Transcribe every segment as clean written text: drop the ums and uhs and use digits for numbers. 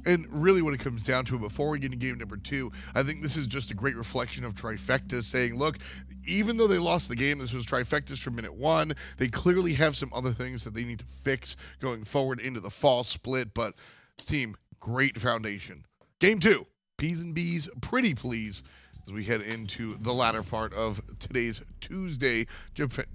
And really what it comes down to, before we get into game number 2, I think this is just a great reflection of Trifecta saying, look, even though they lost the game, this was Trifecta's from minute 1. They clearly have some other things that they need to fix going forward into the fall split, but this team, great foundation. Game 2, P's and B's, pretty please, as we head into the latter part of today's Tuesday,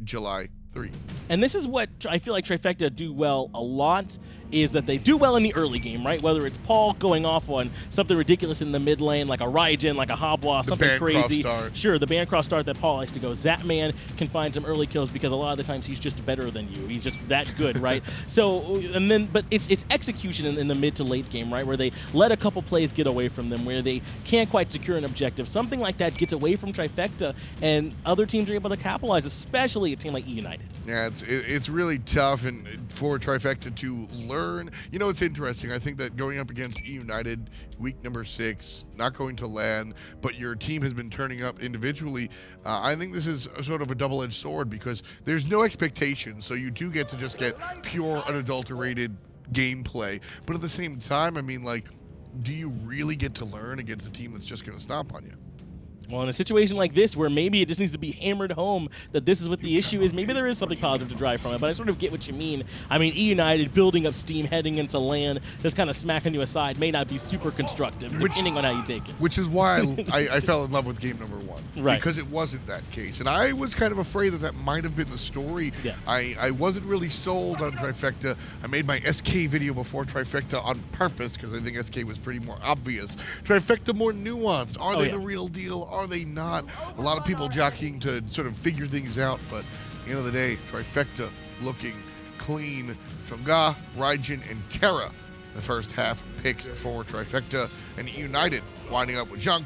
July 3. And this is what I feel like Trifecta do well a lot, is that they do well in the early game, right? Whether it's Paul going off on something ridiculous in the mid lane, like a Raijin, like a Hobwa, something crazy. Sure, the Bancross start that Paul likes to go. Zapman can find some early kills because a lot of the times he's just better than you. He's just that good, right? So, and then, but it's execution in the mid to late game, right? Where they let a couple plays get away from them, where they can't quite secure an objective. Something like that gets away from Trifecta, and other teams are able to capitalize, especially a team like eUnited. Yeah, it's really tough and for Trifecta to learn. You know, it's interesting. I think that going up against eUnited, week number 6, not going to LAN, but your team has been turning up individually. I think this is a sort of a double-edged sword because there's no expectation, so you do get to just get pure, unadulterated gameplay. But at the same time, I mean, like, do you really get to learn against a team that's just going to stomp on you? Well, in a situation like this, where maybe it just needs to be hammered home that this is what the issue is, maybe there is something positive to drive from it, but I sort of get what you mean. I mean, eUnited building up steam heading into LAN, just kind of smacking you aside, may not be super constructive, depending on how you take it. Which is why I fell in love with game number 1. Right. Because it wasn't that case. And I was kind of afraid that might have been the story. Yeah. I wasn't really sold on Trifecta. I made my SK video before Trifecta on purpose, because I think SK was pretty more obvious. Trifecta more nuanced. Are they the real deal? Are they not? A lot of people jockeying to sort of figure things out, but at the end of the day, Trifecta looking clean. Chang'e, Raijin, and Terra, the first half picks for Trifecta, and eUnited winding up with Zhong,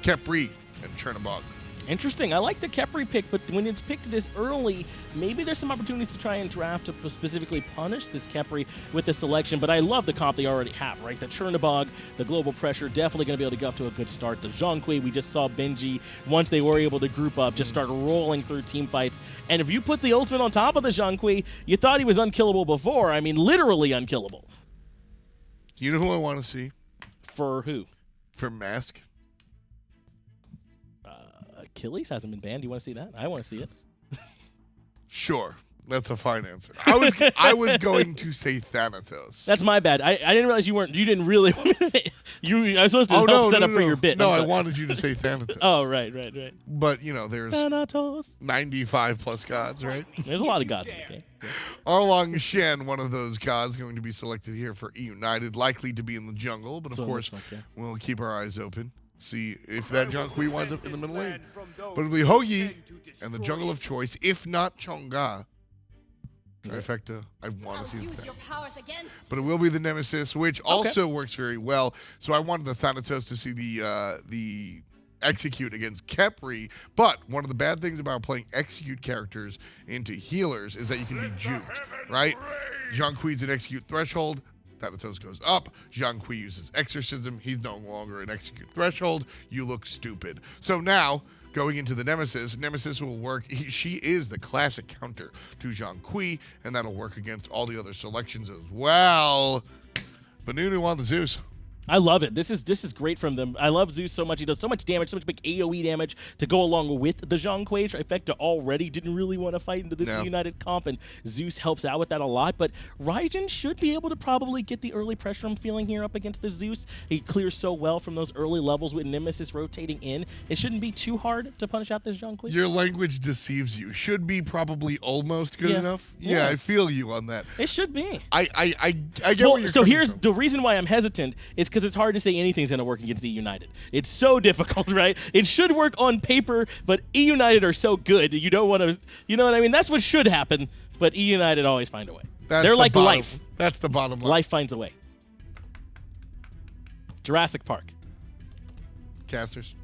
Khepri, and Chernobog. Interesting. I like the Khepri pick, but when it's picked this early, maybe there's some opportunities to try and draft to specifically punish this Khepri with the selection. But I love the comp they already have, right? The Chernobog, the global pressure, definitely going to be able to get off to a good start. The Zhong, we just saw Benji, once they were able to group up, just start rolling through team fights. And if you put the ultimate on top of the Zhong, you thought he was unkillable before. I mean, literally unkillable. You know who I want to see? For who? For Mask. Achilles hasn't been banned. Do you want to see that? I want to see it. Sure. That's a fine answer. I was going to say Thanatos. That's my bad. I didn't realize you didn't really want me to say I was supposed to help set up for your bit. No, I wanted you to say Thanatos. Oh, right. But, you know, there's Thanatos. 95 plus gods, right? There's a lot of gods in the game. Yeah. Erlang Shen, one of those gods, going to be selected here for eUnited, likely to be in the jungle, but of course, we'll keep our eyes open. See if that Zhong winds up in the middle lane. But it'll be Houyi and the jungle of choice, if not Chang'e. Trifecta, I want to see the Thanatos. But it will be the Nemesis, which also works very well. So I wanted the Thanatos to see the execute against Khepri. But one of the bad things about playing execute characters into healers is that you can be juked, right? Zhong an execute threshold. Thanatos goes up. Zhong uses Exorcism. He's no longer an execute threshold. You look stupid. So now, going into the Nemesis will work. She is the classic counter to Zhong, and that'll work against all the other selections as well. Venenu on the Zeus. I love it. This is great from them. I love Zeus so much. He does so much damage, so much big AoE damage to go along with the Zhong. Trifecta already didn't really want to fight into this United comp, and Zeus helps out with that a lot. But Raijin should be able to probably get the early pressure I'm feeling here up against the Zeus. He clears so well from those early levels with Nemesis rotating in. It shouldn't be too hard to punish out this Zhong. Your language deceives you. Should be probably almost good enough. Yeah, I feel you on that. It should be. I get what you're so here's from. The reason why I'm hesitant is because it's hard to say anything's going to work against eUnited. It's so difficult, right? It should work on paper, but eUnited are so good. You don't want to, you know what I mean? That's what should happen, but eUnited always find a way. They're like life. That's the bottom line. Life finds a way. Jurassic Park. Casters.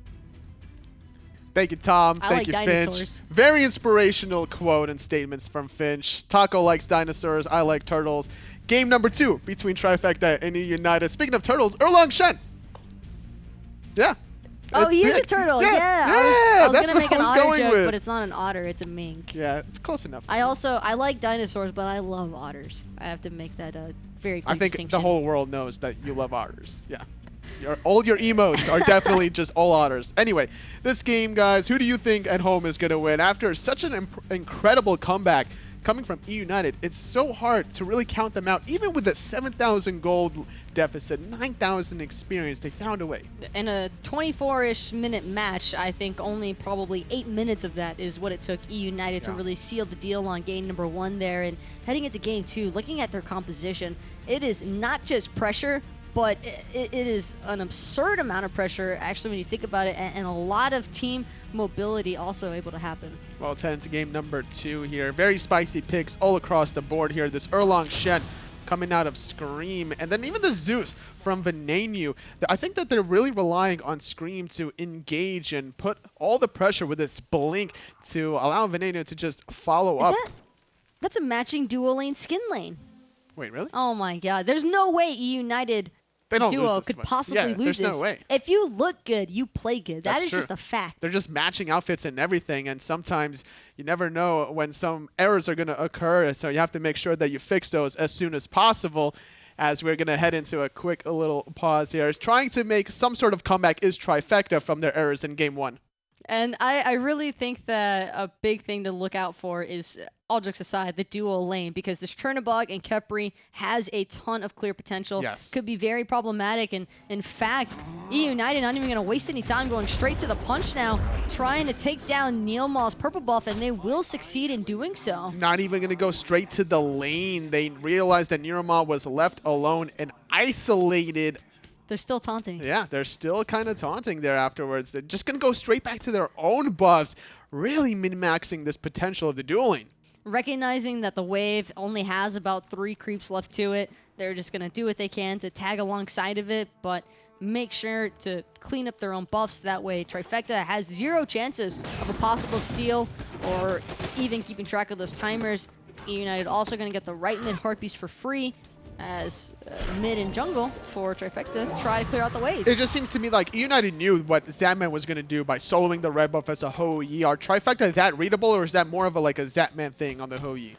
Thank you, Tom. Thank you, dinosaurs. Finch. Very inspirational quote and statements from Finch. Taco likes dinosaurs. I like turtles. Game number 2 between Trifecta and eUnited. Speaking of turtles, Erlang Shen. Yeah. Oh, he is a turtle. Yeah. I was gonna make an otter joke, with. but it's not an otter. It's a mink. Yeah, it's close enough. I like dinosaurs, but I love otters. I have to make that very clear I think distinction. the whole world knows that you love otters. Yeah. All your emotes are definitely just all otters. Anyway, this game, guys, who do you think at home is going to win? After such an incredible comeback coming from eUnited, it's so hard to really count them out. Even with a 7,000 gold deficit, 9,000 experience, they found a way. In a 24-ish minute match, I think only probably 8 minutes of that is what it took eUnited to really seal the deal on game number 1 there. And heading into game 2, looking at their composition, it is not just pressure, but it is an absurd amount of pressure, actually, when you think about it, and a lot of team mobility also able to happen. Well, it's heading to game number 2 here. Very spicy picks all across the board here. This Erlang Shen coming out of Screammmmm, and then even the Zeus from Venenu. I think that they're really relying on Screammmmm to engage and put all the pressure with this blink to allow Venenu to just follow up. That's a matching duo lane skin lane. Wait, really? Oh my god. There's no way eUnited duo could possibly lose this. There's no way. If you look good, you play good. That is just a fact. They're just matching outfits and everything, and sometimes you never know when some errors are going to occur, so you have to make sure that you fix those as soon as possible. As we're going to head into a quick little pause here. Trying to make some sort of comeback is Trifecta from their errors in game 1. And I really think that a big thing to look out for is, all jokes aside, the duo lane, because this Chernobog and Khepri has a ton of clear potential. Yes. Could be very problematic, and in fact, eUnited not even going to waste any time, going straight to the punch now, trying to take down NeiruMah's purple buff, and they will succeed in doing so. Not even going to go straight to the lane. They realized that NeiruMah was left alone and isolated. They're still taunting. Yeah, they're still kind of taunting there afterwards. They're just going to go straight back to their own buffs, really min-maxing this potential of the duel lane. Recognizing that the wave only has about 3 creeps left to it, they're just going to do what they can to tag alongside of it, but make sure to clean up their own buffs. That way, Trifecta has 0 chances of a possible steal or even keeping track of those timers. eUnited also going to get the right mid heartbeats for free, as mid and jungle for Trifecta try to clear out the waves. It just seems to me like eUnited knew what Zapman was going to do by soloing the red buff as a Hou-Yi. Are Trifecta that readable, or is that more of a Zapman thing on the Hou-Yi?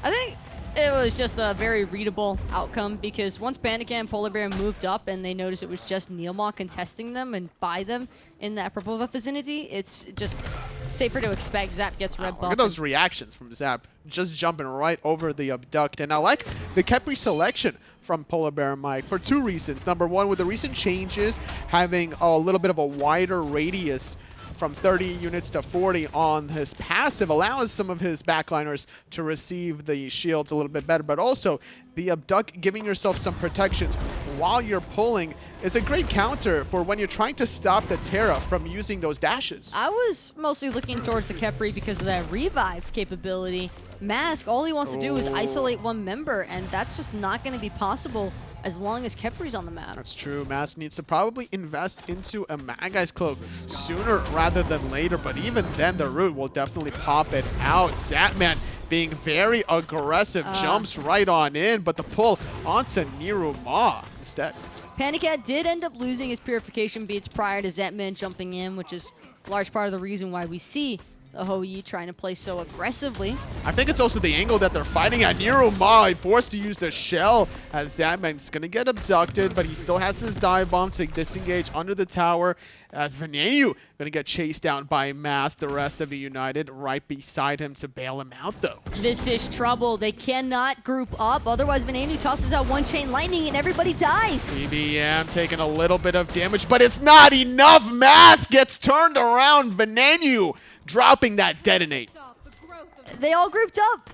I think it was just a very readable outcome, because once PandaCat and PolarBear moved up and they noticed it was just NeiruMah contesting them and by them in that purple buff vicinity, it's just safer to expect Zap gets red buff. Look at those reactions from Zap, just jumping right over the abduct. And I like the Khepri selection from PolarBearMike for 2 reasons. Number 1, with the recent changes, having a little bit of a wider radius from 30 units to 40 on his passive allows some of his backliners to receive the shields a little bit better, but also the abduct giving yourself some protections while you're pulling is a great counter for when you're trying to stop the Terra from using those dashes. I was mostly looking towards the Khepri because of that revive capability. Mask, all he wants to do is isolate 1 member, and that's just not going to be possible as long as Khepri's on the map. That's true. Mask needs to probably invest into a Magai's Cloak sooner rather than later, but even then the root will definitely pop it out. Zapman being very aggressive, jumps right on in, but the pull onto NeiruMah instead. PandaCat did end up losing his purification beats prior to Zapman jumping in, which is a large part of the reason why we see the Hou-Yi trying to play so aggressively. I think it's also the angle that they're fighting at. NeiruMah forced to use the shell as Zapman's going to get abducted, but he still has his dive bomb to disengage under the tower as Venenu going to get chased down by Mask. The rest of eUnited right beside him to bail him out, though. This is trouble. They cannot group up, otherwise Venenu tosses out 1 chain lightning and everybody dies. BBM taking a little bit of damage, but it's not enough. Mask gets turned around. Venenu dropping that detonate. They all grouped up.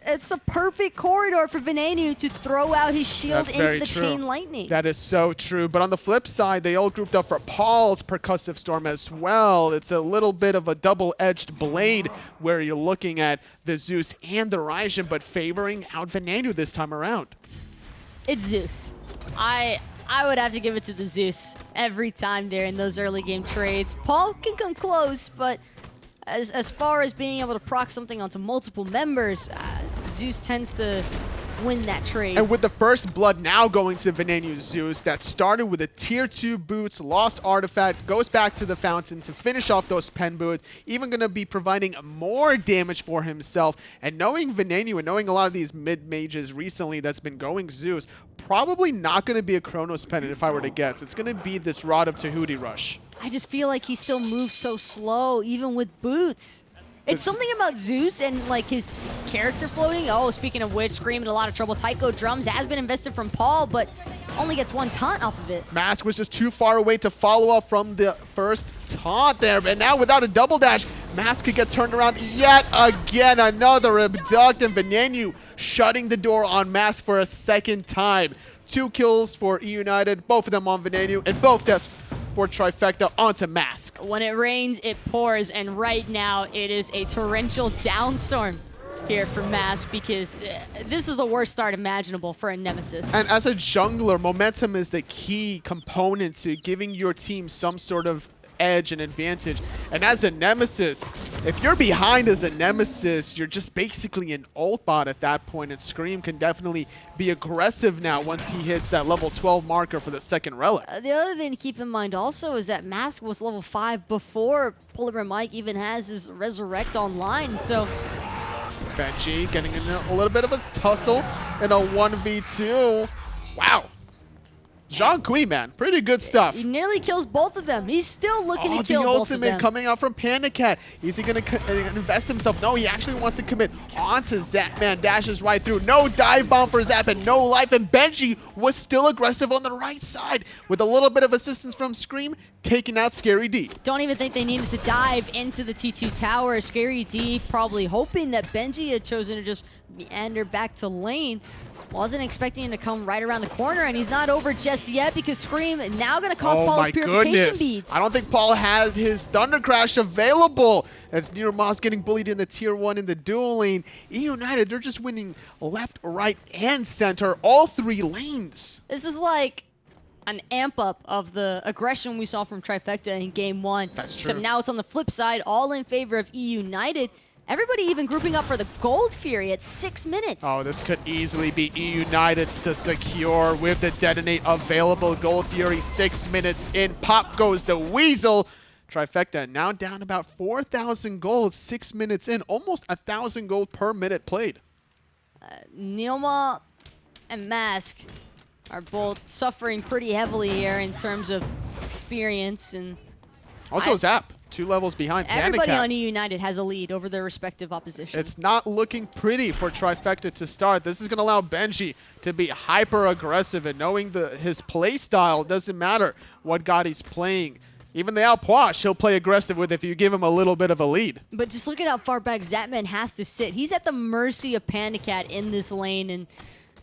It's a perfect corridor for Venenu to throw out his shield into the chain lightning. That is so true. But on the flip side, they all grouped up for Paul's percussive storm as well. It's a little bit of a double-edged blade where you're looking at the Zeus and the Raijin, but favoring out Venenu this time around. It's Zeus. I would have to give it to the Zeus every time there in those early game trades. Paul can come close, but as far as being able to proc something onto multiple members, Zeus tends to win that trade. And with the first blood now going to Venenu Zeus, that started with a tier 2 boots, lost artifact, goes back to the fountain to finish off those pen boots, even going to be providing more damage for himself. And knowing Venenu and knowing a lot of these mid-mages recently that's been going Zeus, probably not going to be a Chronos Pendant if I were to guess. It's going to be this Rod of Tahuti Rush. I just feel like he still moves so slow, even with boots. It's something about Zeus and like his character floating. Oh, speaking of which, Scream in a lot of trouble. Tycho Drums has been invested from Paul, but only gets 1 taunt off of it. Mask was just too far away to follow up from the first taunt there, but now without a double dash, Mask could get turned around yet again. Another abduct, and Venenu shutting the door on Mask for a second time. 2 kills for eUnited, both of them on Venenu, and both deaths for Trifecta onto Mask. When it rains, it pours, and right now it is a torrential downstorm here for Mask because this is the worst start imaginable for a Nemesis. And as a jungler, momentum is the key component to giving your team some sort of edge and advantage. And as a Nemesis, if you're behind as a Nemesis, you're just basically an ult bot at that point, and Scream can definitely be aggressive now once he hits that level 12 marker for the second relic. The other thing to keep in mind also is that Mask was level 5 before PolarBearMike even has his Resurrect online, so... Benji getting in a little bit of a tussle in a 1v2. Wow. Zhong, man, pretty good stuff. He nearly kills both of them. He's still looking to kill both of them. The ultimate coming out from PandaCat. Is he going to invest himself? No, he actually wants to commit onto Zapman. Dashes right through. No dive bomb for Zapman. No life. And Benji was still aggressive on the right side with a little bit of assistance from Scream, taking out Scary D. Don't even think they needed to dive into the T2 tower. Scary D probably hoping that Benji had chosen to just meander back to lane. Wasn't expecting him to come right around the corner, and he's not over just yet because Scream now going to cost Paul his purification beads. I don't think Paul has his Thunder Crash available as NeiruMah's getting bullied in the tier 1 in the dual lane. eUnited, they're just winning left, right, and center, all 3 lanes. This is like an amp up of the aggression we saw from Trifecta in game 1. That's true. Except now it's on the flip side, all in favor of eUnited. Everybody even grouping up for the Gold Fury at 6 minutes. Oh, this could easily be eUnited's to secure with the detonate available. Gold Fury 6 minutes in. Pop goes the Weasel. Trifecta now down about 4,000 gold 6 minutes in. Almost 1,000 gold per minute played. NeiruMah and Mask are both suffering pretty heavily here in terms of experience. And also Zap. 2 levels behind PandaCat. Everybody on eUnited has a lead over their respective opposition. It's not looking pretty for Trifecta to start. This is going to allow Benji to be hyper-aggressive, and knowing his play style, doesn't matter what god he's playing. Even the Outwash he'll play aggressive with if you give him a little bit of a lead. But just look at how far back Zapman has to sit. He's at the mercy of PandaCat in this lane, and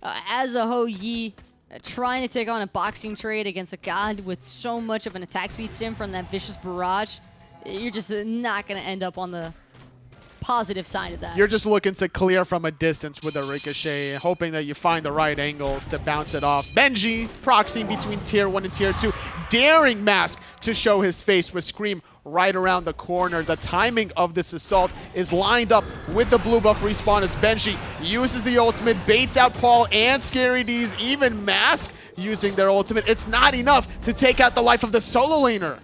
as a Ho Yi, trying to take on a boxing trade against a god with so much of an attack speed stem from that Vicious Barrage, you're just not going to end up on the positive side of that. You're just looking to clear from a distance with a ricochet, hoping that you find the right angles to bounce it off. Benji proxying between tier 1 and tier 2, daring Mask to show his face with Scream right around the corner. The timing of this assault is lined up with the blue buff respawn as Benji uses the ultimate, baits out Paul and Scary D's, even Mask using their ultimate. It's not enough to take out the life of the solo laner.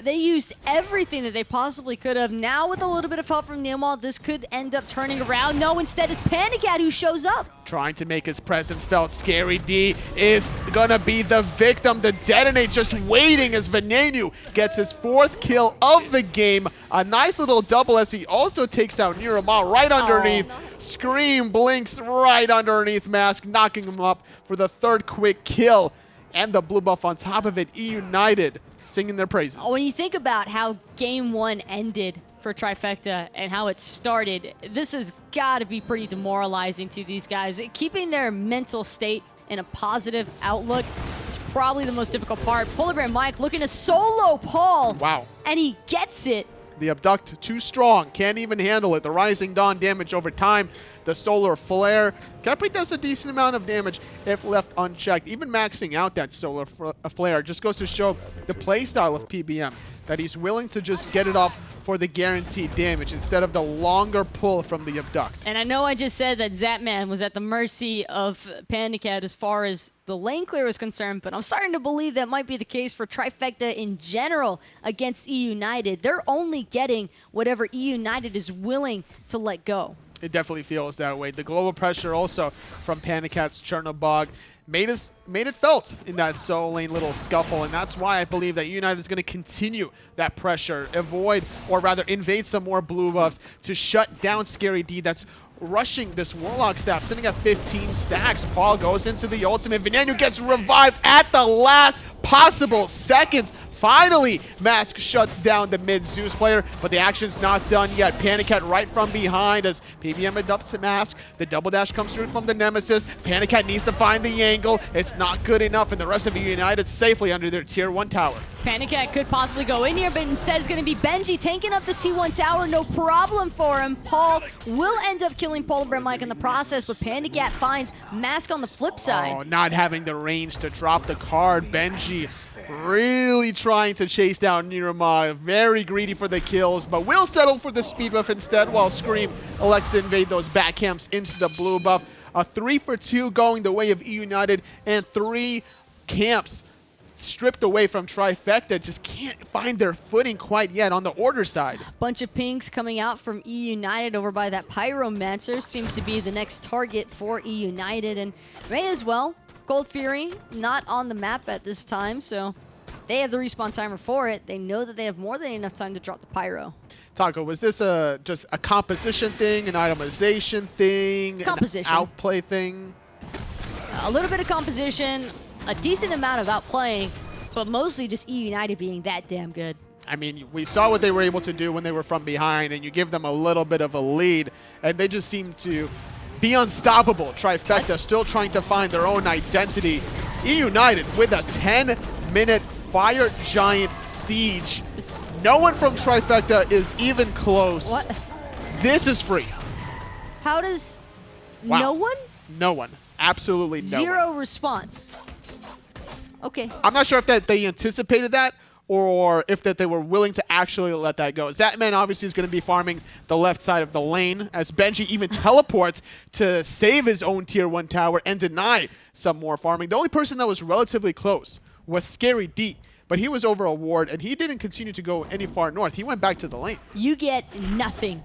They used everything that they possibly could have. Now with a little bit of help from NeiruMah, this could end up turning around. No, instead it's PandaCat who shows up. Trying to make his presence felt. Scary D is gonna be the victim. The detonate just waiting as Venenu gets his 4th kill of the game. A nice little double as he also takes out NeiruMah right underneath. Oh, no. Scream blinks right underneath Mask, knocking him up for the 3rd quick kill. And the blue buff on top of it, eUnited singing their praises. When you think about how game 1 ended for Trifecta and how it started, this has got to be pretty demoralizing to these guys. Keeping their mental state in a positive outlook is probably the most difficult part. PolarBearMike looking to solo Paul. Wow. And he gets it. The abduct too strong, can't even handle it. The Rising Dawn damage over time. the solar flare. Khepri does a decent amount of damage if left unchecked. Even maxing out that solar flare just goes to show the playstyle of PBM, that he's willing to just get it off for the guaranteed damage instead of the longer pull from the abduct. And I know I just said that Zapman was at the mercy of PandaCat as far as the lane clear was concerned, but I'm starting to believe that might be the case for Trifecta in general against eUnited. They're only getting whatever eUnited is willing to let go. It definitely feels that way. The global pressure also from PandaCat's Chernobog made it felt in that solo lane little scuffle, and that's why I believe that eUnited is going to continue that pressure, avoid, or rather invade some more blue buffs to shut down Scary D that's rushing this Warlock staff, sitting at 15 stacks. Paul goes into the ultimate. Venenu gets revived at the last possible seconds. Finally, Mask shuts down the mid Zeus player, but the action's not done yet. PandaCat right from behind as PBM adopts Mask. The double dash comes through from the Nemesis. PandaCat needs to find the angle. It's not good enough, and the rest of eUnited safely under their tier 1 tower. PandaCat could possibly go in here, but instead it's going to be Benji tanking up the T1 tower. No problem for him. Paul will end up killing PolarBearMike in the process, but PandaCat finds Mask on the flip side. Oh, not having the range to drop the card. Benji really trying to chase down NeiruMah. Very greedy for the kills, but will settle for the speed buff instead, while Scream elects to invade those back camps into the blue buff. A 3-for-2 going the way of eUnited, and 3 camps stripped away from Trifecta. Just can't find their footing quite yet on the order side. Bunch of pinks coming out from eUnited over by that Pyromancer. Seems to be the next target for eUnited, and may as well. Gold Fury not on the map at this time, so they have the respawn timer for it. They know that they have more than enough time to drop the Pyro. Taco, was this just a composition thing, an itemization thing, composition. An outplay thing? A little bit of composition, a decent amount of outplaying, but mostly just eUnited being that damn good. I mean, we saw what they were able to do when they were from behind, and you give them a little bit of a lead, and they just seem to be unstoppable. Trifecta still trying to find their own identity. eUnited with a 10-minute Fire Giant siege. No one from Trifecta is even close. What? This is free. How does... Wow. No one? No one. Absolutely no one. Zero response. Okay. I'm not sure if they anticipated that, or if that they were willing to actually let that go. Zapman obviously is going to be farming the left side of the lane, as Benji even teleports to save his own tier 1 tower and deny some more farming. The only person that was relatively close was Scary D, but he was over a ward, and he didn't continue to go any far north. He went back to the lane. You get nothing.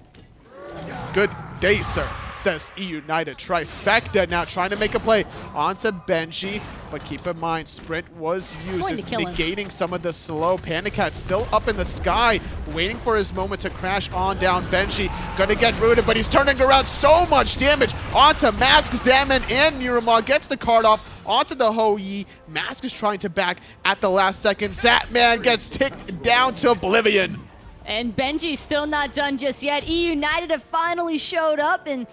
Good day, sir, says eUnited. Trifecta now trying to make a play onto Benji, but keep in mind, Sprint was used as negating some of the slow. PandaCat still up in the sky, waiting for his moment to crash on down. Benji gonna get rooted, but he's turning around. So much damage onto Mask, Zapman, and NeiruMah. Gets the card off onto the Ho-Yi. Mask is trying to back at the last second. Zapman gets ticked down to oblivion. And Benji's still not done just yet. eUnited have finally showed up, and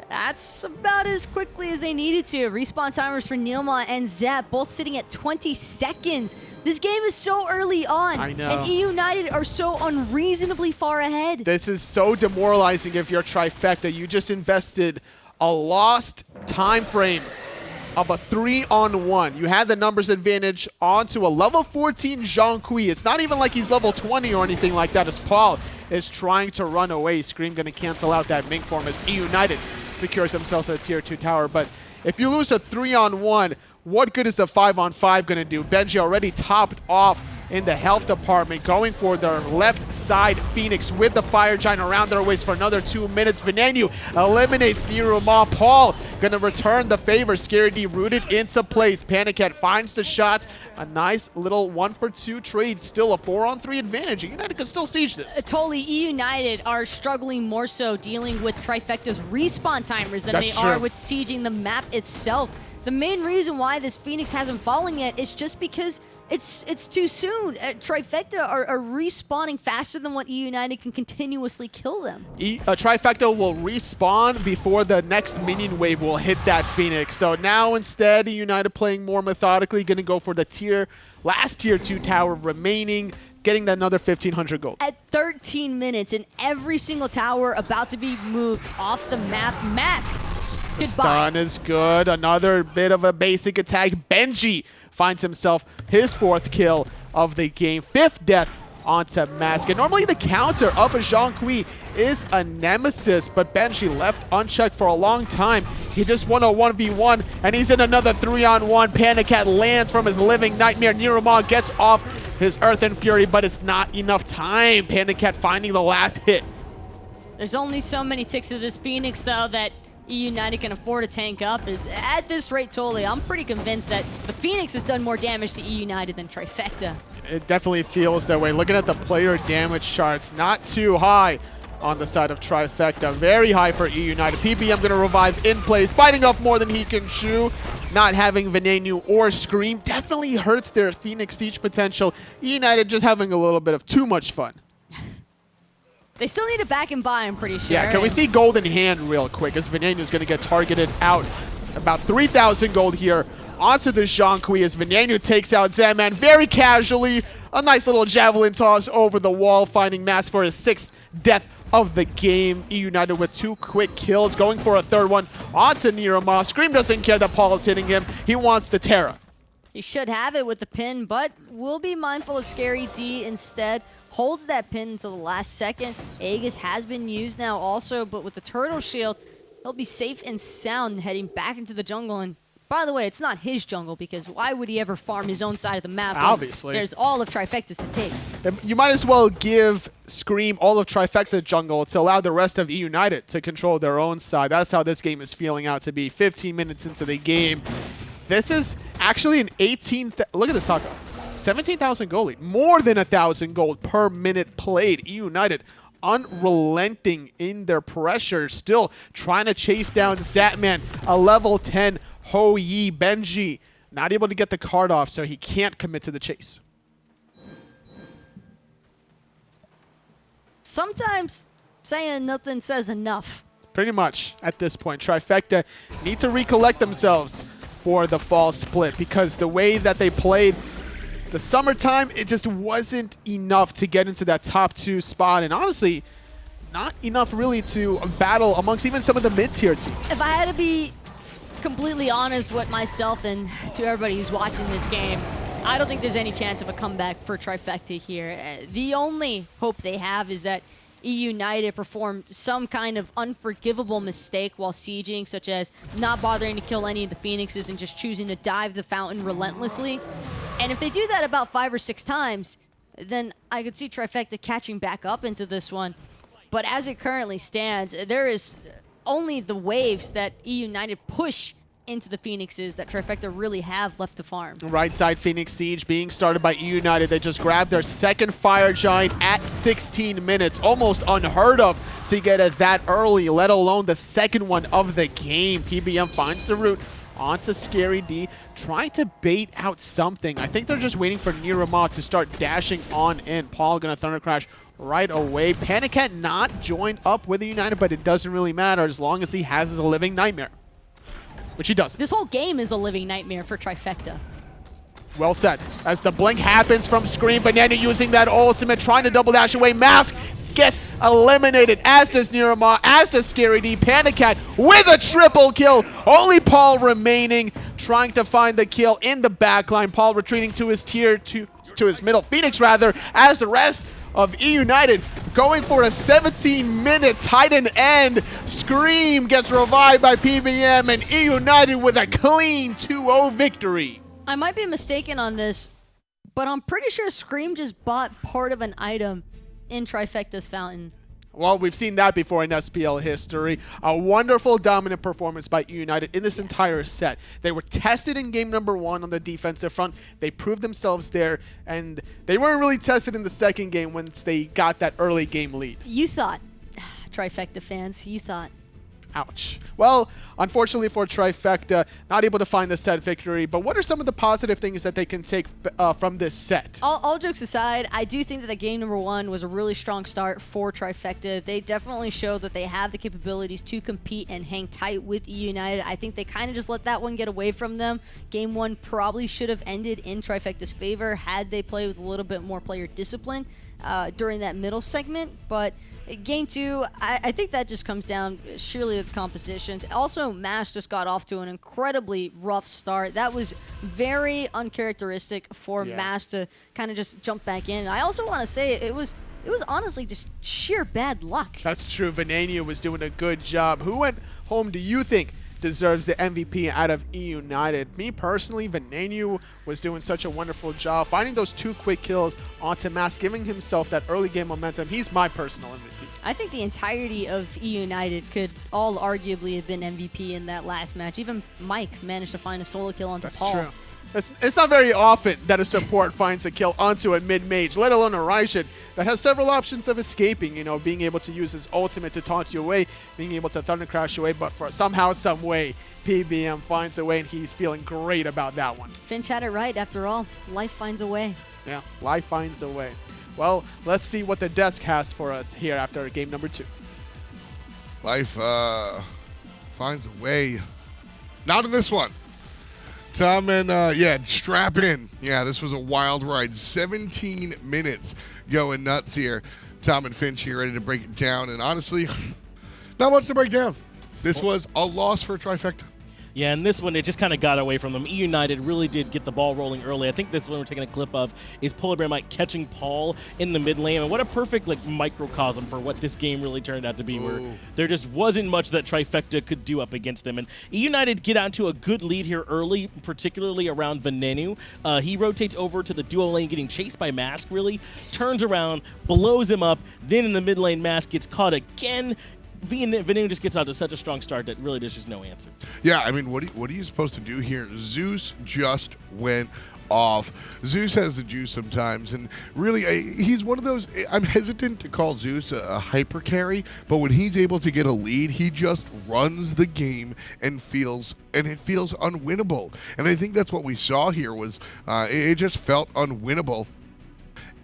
that's about as quickly as they needed to. Respawn timers for NeiruMah and Zap, both sitting at 20 seconds. This game is so early on. I know. And eUnited are so unreasonably far ahead. This is so demoralizing if you're Trifecta. You just invested a lost time frame of a 3-on-1. You had the numbers advantage onto a level 14 Zhong. It's not even like he's level 20 or anything like that, as Paul is trying to run away. Scream going to cancel out that Mink form as eUnited secures himself a tier 2 tower. But if you lose a 3-on-1, what good is a 5-on-5 going to do? Benji already topped off in the health department, going for their left side Phoenix with the Fire Giant around their waist for another 2 minutes. Venenu eliminates NeiruMah. Paul gonna return the favor. Scary D rooted into place. PandaCat finds the shots. A nice little 1-for-2 trade. Still a 4-on-3 advantage. eUnited can still siege this. Totally. eUnited are struggling more so dealing with Trifecta's respawn timers than That's they true. are with sieging the map itself. The main reason why this Phoenix hasn't fallen yet is just because it's too soon. Trifecta are respawning faster than what eUnited can continuously kill them. Trifecta will respawn before the next minion wave will hit that Phoenix. So now instead, eUnited playing more methodically, going to go for the last tier 2 tower remaining. getting that another 1,500 gold. At 13 minutes and every single tower about to be moved off the map. Mask, the stun is good. Another bit of a basic attack. Benji finds himself his 4th kill of the game. 5th death onto Mask. And normally the counter of a Zhong is a Nemesis, but Benji left unchecked for a long time. He just won a 1v1, and he's in another 3-on-1. PandaCat lands from his living nightmare. NeiruMah gets off his Earth and Fury, but it's not enough time. PandaCat finding the last hit. There's only so many ticks of this Phoenix, though, that eUnited can afford to tank up. At this rate, totally, I'm pretty convinced that the Phoenix has done more damage to eUnited than Trifecta. It definitely feels that way. Looking at the player damage charts, not too high on the side of Trifecta. Very high for eUnited. PBM going to revive in place, biting off more than he can chew. Not having Venenu or Screammmmm definitely hurts their Phoenix Siege potential. eUnited just having a little bit of too much fun. They still need to back and buy, I'm pretty sure. Yeah, can we see gold in hand real quick as Venenu is going to get targeted out. About 3,000 gold here onto the Zhong as Venenu takes out Zapman very casually. A nice little javelin toss over the wall, finding Mask for his 6th death of the game. eUnited with 2 quick kills, going for a 3rd one onto NeiruMah. Screammmmm doesn't care that Paul is hitting him. He wants the Terra. He should have it with the pin, but we'll be mindful of Scary D instead. Holds that pin until the last second. Aegis has been used now also, but with the turtle shield, he'll be safe and sound heading back into the jungle. And by the way, it's not his jungle, because why would he ever farm his own side of the map? Obviously. There's all of Trifecta's to take. You might as well give Screammmmm all of Trifecta jungle to allow the rest of eUnited to control their own side. That's how this game is feeling out to be. 15 minutes into the game. This is actually an 18th. Look at this taco. 17,000 gold lead. More than 1,000 gold per minute played. eUnited unrelenting in their pressure. Still trying to chase down Zapman. A level 10 Ho Yi. Benji not able to get the card off, so he can't commit to the chase. Sometimes saying nothing says enough. Pretty much at this point. Trifecta need to recollect themselves for the fall split, because the way that they played the summertime, it just wasn't enough to get into that top 2 spot, and honestly, not enough really to battle amongst even some of the mid-tier teams. If I had to be completely honest with myself and to everybody who's watching this game, I don't think there's any chance of a comeback for Trifecta here. The only hope they have is that eUnited performed some kind of unforgivable mistake while sieging, such as not bothering to kill any of the Phoenixes and just choosing to dive the fountain relentlessly. And if they do that about 5 or 6 times, then I could see Trifecta catching back up into this one. But as it currently stands, there is only the waves that eUnited push into the Phoenixes that Trifecta really have left to farm. Right side Phoenix Siege being started by eUnited. They just grabbed their 2nd Fire Giant at 16 minutes. Almost unheard of to get it that early, let alone the 2nd one of the game. PBM finds the route onto Scary D, trying to bait out something. I think they're just waiting for NeiruMah to start dashing on in. Paul gonna Thunder Crash right away. PandaCat not joined up with eUnited, but it doesn't really matter as long as he has his living nightmare. Which he doesn't. This whole game is a living nightmare for Trifecta. Well said. As the blink happens from Screammmmm, Venenu using that ultimate, trying to double dash away. Mask gets eliminated, as does NeiruMah, as does Scary D. PandaCat with a triple kill. Only Paul remaining, trying to find the kill in the backline. Paul retreating to his to his middle Phoenix rather, as the rest of eUnited going for a 17-minute Titan end. Screammmmm gets revived by PBM, and eUnited with a clean 2-0 victory. I might be mistaken on this, but I'm pretty sure Screammmmm just bought part of an item in Trifecta's fountain. Well, we've seen that before in SPL history. A wonderful dominant performance by eUnited in this entire set. They were tested in game number 1 on the defensive front. They proved themselves there, and they weren't really tested in the 2nd game once they got that early game lead. You thought, Trifecta fans, you thought. Ouch. Well, unfortunately for Trifecta, not able to find the set victory, but what are some of the positive things that they can take from this set? All jokes aside, I do think that the game number 1 was a really strong start for Trifecta. They definitely show that they have the capabilities to compete and hang tight with eUnited. I think they kind of just let that one get away from them. Game 1 probably should have ended in Trifecta's favor had they played with a little bit more player discipline during that middle segment, but Game 2, I think that just comes down surely to the compositions. Also, MASH just got off to an incredibly rough start. That was very uncharacteristic for MASH to kind of just jump back in. I also want to say it was honestly just sheer bad luck. That's true. Venenu was doing a good job. Who went home do you think deserves the MVP out of eUnited? Me personally, Venenu was doing such a wonderful job finding those 2 quick kills onto MASH, giving himself that early game momentum. He's my personal MVP. I think the entirety of eUnited could all arguably have been MVP in that last match. Even Mike managed to find a solo kill onto Paul. That's true. It's not very often that a support finds a kill onto a mid-mage, let alone a Raijin that has several options of escaping, you know, being able to use his ultimate to taunt you away, being able to thunder crash you away, but for somehow, some way, PBM finds a way, and he's feeling great about that one. Finch had it right, after all. Life finds a way. Yeah, life finds a way. Well, let's see what the desk has for us here after game number 2. Life finds a way. Not in this one. Tom and, strap in. Yeah, this was a wild ride. 17 minutes going nuts here. Tom and Finch here ready to break it down. And honestly, not much to break down. This was a loss for Trifecta. Yeah, and this one, it just kind of got away from them. eUnited really did get the ball rolling early. I think this one we're taking a clip of is PolarBearMike catching Paul in the mid lane. And what a perfect microcosm for what this game really turned out to be, where there just wasn't much that Trifecta could do up against them. And eUnited get out to a good lead here early, particularly around Venenu. He rotates over to the duo lane, getting chased by Mask, really. Turns around, blows him up. Then in the mid lane, Mask gets caught again. Venenu just gets out to such a strong start that really there's just no answer. Yeah, I mean, what are you supposed to do here? Zeus just went off. Zeus has the juice sometimes, and really, he's one of those. I'm hesitant to call Zeus a hyper carry, but when he's able to get a lead, he just runs the game and it feels unwinnable. And I think that's what we saw here was it just felt unwinnable.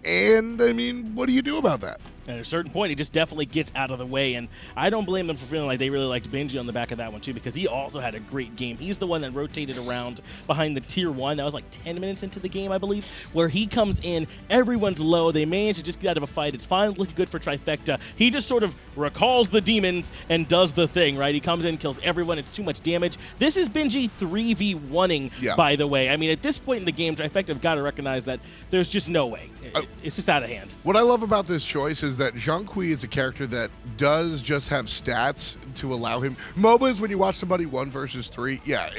And I mean, what do you do about that? At a certain point, he just definitely gets out of the way, and I don't blame them for feeling like they really liked Benji on the back of that one, too, because he also had a great game. He's the one that rotated around behind the Tier 1. That was like 10 minutes into the game, I believe, where he comes in, everyone's low, they manage to just get out of a fight. It's finally looking good for Trifecta. He just sort of recalls the demons and does the thing, right? He comes in, kills everyone. It's too much damage. This is Benji 3v1ing, by the way. I mean, at this point in the game, Trifecta have got to recognize that there's just no way. It's just out of hand. What I love about this choice is that Zhong is a character that does just have stats to allow him. MOBAs, when you watch somebody 1 versus 3, yeah,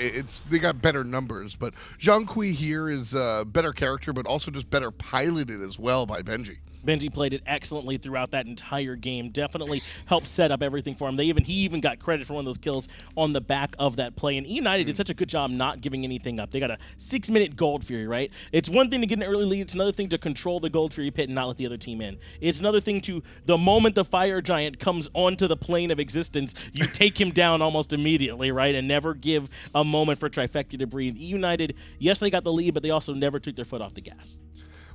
they got better numbers. But Zhong here is a better character, but also just better piloted as well by Benji. Benji played it excellently throughout that entire game. Definitely helped set up everything for him. He even got credit for one of those kills on the back of that play. And eUnited did such a good job not giving anything up. They got a 6-minute Gold Fury, right? It's one thing to get an early lead. It's another thing to control the Gold Fury pit and not let the other team in. It's another thing to, the moment the Fire Giant comes onto the plane of existence, you take him down almost immediately, right? And never give a moment for Trifecta to breathe. eUnited, yes, they got the lead, but they also never took their foot off the gas.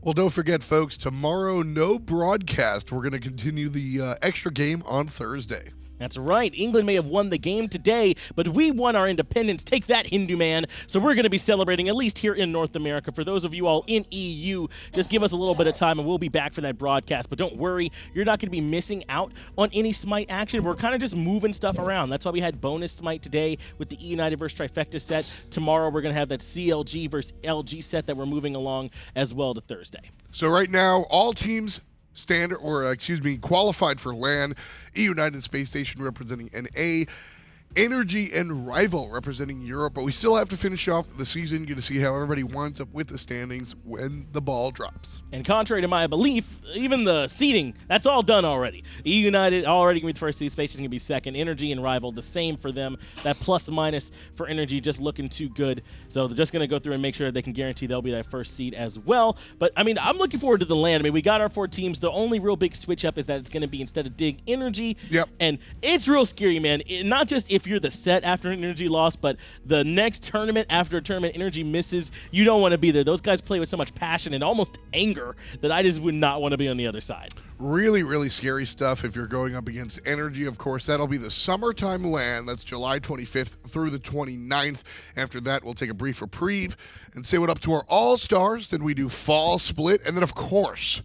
Well, don't forget, folks, tomorrow, no broadcast. We're going to continue the extra game on Thursday. That's right. England may have won the game today, but we won our independence. Take that, Hindu man. So we're going to be celebrating, at least here in North America. For those of you all in EU, just give us a little bit of time, and we'll be back for that broadcast. But don't worry, you're not going to be missing out on any Smite action. We're kind of just moving stuff around. That's why we had bonus Smite today with the eUnited versus Trifecta set. Tomorrow, we're going to have that CLG versus LG set that we're moving along as well to Thursday. So right now, all teams qualified for LAN. eUnited Space Station representing NA. Energy and Rival representing Europe, but we still have to finish off the season. Get to see how everybody winds up with the standings when the ball drops. And contrary to my belief, even the seeding, that's all done already. eUnited already going to be the first seed. Space is going to be second. Energy and Rival, the same for them. That plus minus for Energy just looking too good. So they're just going to go through and make sure they can guarantee they'll be that first seed as well. But, I mean, I'm looking forward to the land. I mean, we got our 4 teams. The only real big switch up is that it's going to be instead of Dig, Energy. Yep. And it's real scary, man. Not just if you're the set after an Energy loss, but the next tournament after a tournament Energy misses, you don't want to be there. Those guys play with so much passion and almost anger that I just would not want to be on the other side. Really, really scary stuff if you're going up against Energy. Of course, that'll be the summertime LAN. That's July 25th through the 29th. After that, we'll take a brief reprieve and say what up to our All-Stars. Then we do Fall Split. And then, of course,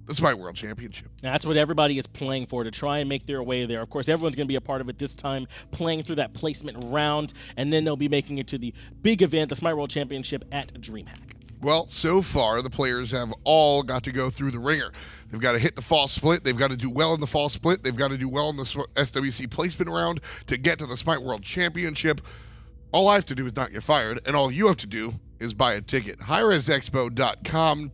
the Smite World Championship. That's what everybody is playing for, to try and make their way there. Of course, everyone's going to be a part of it this time, playing through that placement round, and then they'll be making it to the big event, the Smite World Championship at DreamHack. Well, so far, the players have all got to go through the ringer. They've got to hit the Fall Split. They've got to do well in the Fall Split. They've got to do well in the SWC placement round to get to the Smite World Championship. All I have to do is not get fired, and all you have to do is buy a ticket. hi-rezexpo.com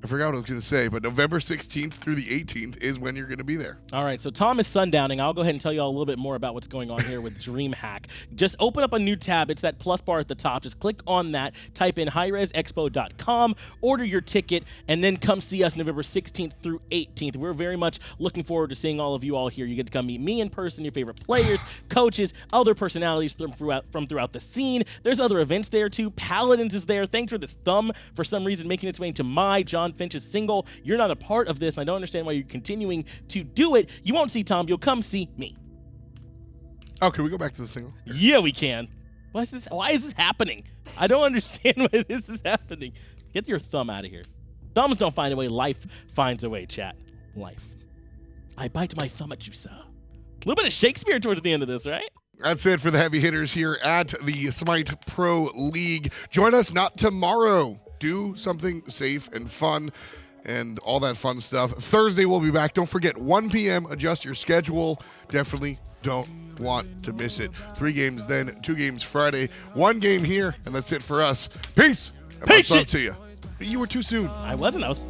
I forgot what I was going to say, but November 16th through the 18th is when you're going to be there. All right, so Tom is sundowning. I'll go ahead and tell you all a little bit more about what's going on here with DreamHack. Just open up a new tab. It's that plus bar at the top. Just click on that. Type in hi-rezexpo.com, order your ticket, and then come see us November 16th through 18th. We're very much looking forward to seeing all of you all here. You get to come meet me in person, your favorite players, coaches, other personalities from throughout the scene. There's other events there, too. Paladins is there. Thanks for this thumb, for some reason, making its way into my John Finch's single. You're not a part of this. I don't understand why you're continuing to do it. You won't see Tom. You'll come see me. Oh, can we go back to the single? Yeah, we can. Why is this happening? I don't understand why this is happening. Get your thumb out of here. Thumbs don't find a way. Life finds a way, chat. Life. I bite my thumb at you, sir. A little bit of Shakespeare towards the end of this, right? That's it for the heavy hitters here at the Smite Pro League. Join us not tomorrow. Do something safe and fun and all that fun stuff. Thursday we'll be back. Don't forget, 1 p.m. Adjust your schedule. Definitely don't want to miss it. 3 games then, 2 games Friday, 1 game here, and that's it for us. Peace. And much love to you. You were too soon. I wasn't. I was